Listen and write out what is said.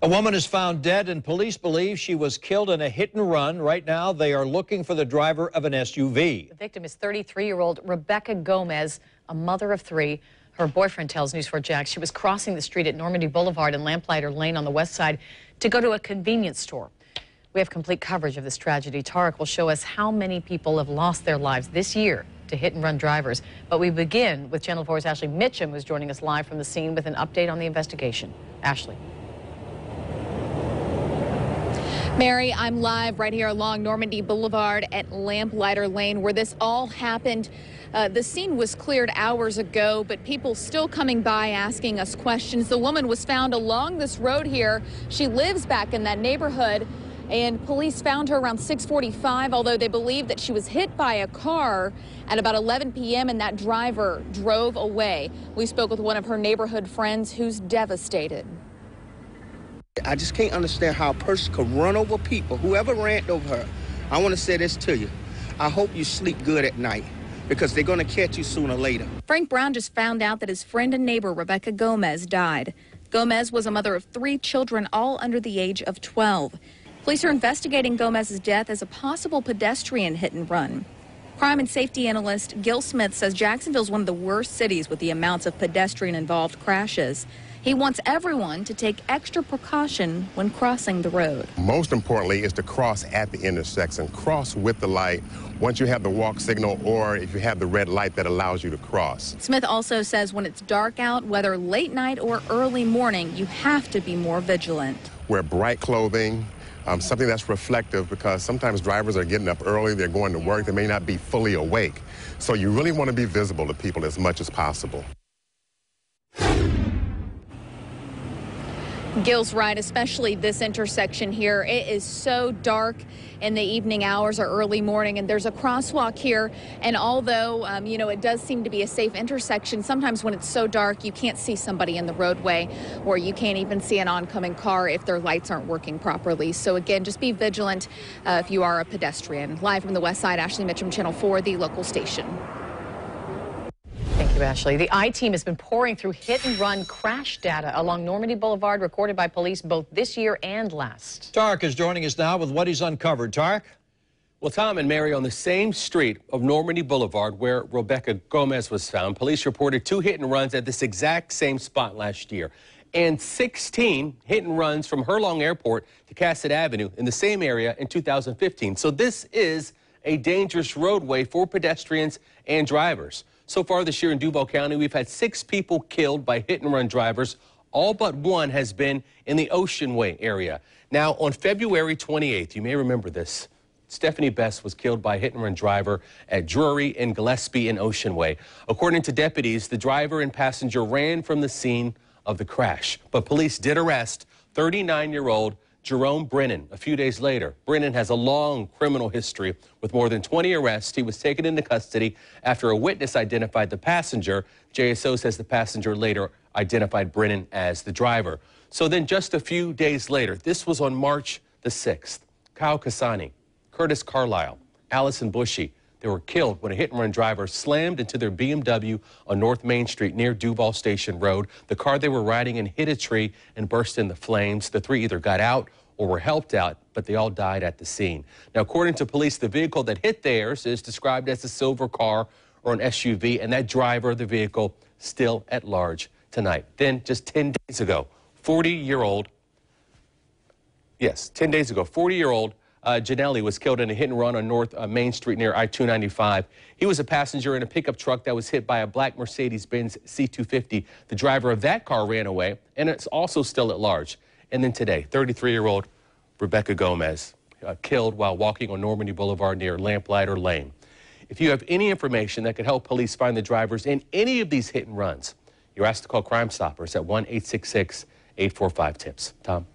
A woman is found dead, and police believe she was killed in a hit and run. Right now, they are looking for the driver of an SUV. The victim is 33-year-old Rebecca Gomez, a mother of three. Her boyfriend tells News4 Jax she was crossing the street at Normandy Boulevard and Lamplighter Lane on the west side to go to a convenience store. We have complete coverage of this tragedy. Tarek will show us how many people have lost their lives this year to hit-and-run drivers. But we begin with Channel 4's Ashley Mitchum, who's joining us live from the scene with an update on the investigation. Ashley. Mary, I'm live right here along Normandy Boulevard at Lamplighter Lane, where this all happened. The scene was cleared hours ago, but people still coming by asking us questions. The woman was found along this road here. She lives back in that neighborhood, and police found her around 6:45, although they believe that she was hit by a car at about 11 p.m. and that driver drove away. We spoke with one of her neighborhood friends who's devastated. I just can't understand how a person could run over people. Whoever ran over her, I want to say this to you. I hope you sleep good at night, because they're going to catch you sooner or later. Frank Brown just found out that his friend and neighbor Rebecca Gomez died. Gomez was a mother of 3 children, all under the age of 12. Police are investigating Gomez's death as a possible pedestrian hit and run. Crime and safety analyst Gil Smith says Jacksonville is one of the worst cities with the amounts of pedestrian-involved crashes. He wants everyone to take extra precaution when crossing the road. Most importantly is to cross at the intersection. Cross with the light once you have the walk signal, or if you have the red light that allows you to cross. Smith also says when it's dark out, whether late night or early morning, you have to be more vigilant. Wear bright clothing, something that's reflective, because sometimes drivers are getting up early, they're going to work, they may not be fully awake. So you really want to be visible to people as much as possible. Gil's right, especially this intersection here. It is so dark in the evening hours or early morning, and there's a crosswalk here. And although, you know, it does seem to be a safe intersection, sometimes when it's so dark, you can't see somebody in the roadway, or you can't even see an oncoming car if their lights aren't working properly. So again, just be vigilant if you are a pedestrian. Live from the west side, Ashley Mitchum, Channel 4, the local station. Thank you, Ashley. The I-Team has been pouring through hit-and-run crash data along Normandy Boulevard, recorded by police both this year and last. Tarek is joining us now with what he's uncovered. Tarek? Well, Tom and Mary, on the same street of Normandy Boulevard where Rebecca Gomez was found, police reported 2 hit-and-runs at this exact same spot last year, and 16 hit-and-runs from Hurlong Airport to Cassett Avenue in the same area in 2015. So this is a dangerous roadway for pedestrians and drivers. So far this year in Duval County, we've had 6 people killed by hit-and-run drivers. All but one has been in the Ocean Way area. Now, on February 28th, you may remember this, Stephanie Best was killed by a hit-and-run driver at Drury and Gillespie in Ocean Way. According to deputies, the driver and passenger ran from the scene of the crash. But police did arrest 39-year-old Jerome Brennan a few days later. Brennan has a long criminal history with more than 20 arrests. He was taken into custody after a witness identified the passenger. JSO says the passenger later identified Brennan as the driver. So then just a few days later, this was on March the 6th, Kyle Kasani, Curtis Carlisle, Allison Bushy, they were killed when a hit-and-run driver slammed into their BMW on North Main Street near Duval Station Road. The car they were riding in hit a tree and burst into flames. The 3 either got out or were helped out, but they all died at the scene. Now, according to police, the vehicle that hit theirs is described as a silver car or an SUV, and that driver of the vehicle still at large tonight. Then, just 10 days ago, 40-year-old Janelli was killed in a hit-and-run on North Main Street near I-295. He was a passenger in a pickup truck that was hit by a black Mercedes-Benz C250. The driver of that car ran away, and it's also still at large. And then today, 33-year-old Rebecca Gomez killed while walking on Normandy Boulevard near Lamplighter Lane. If you have any information that could help police find the drivers in any of these hit-and-runs, you're asked to call Crime Stoppers at 1-866-845-TIPS. Tom?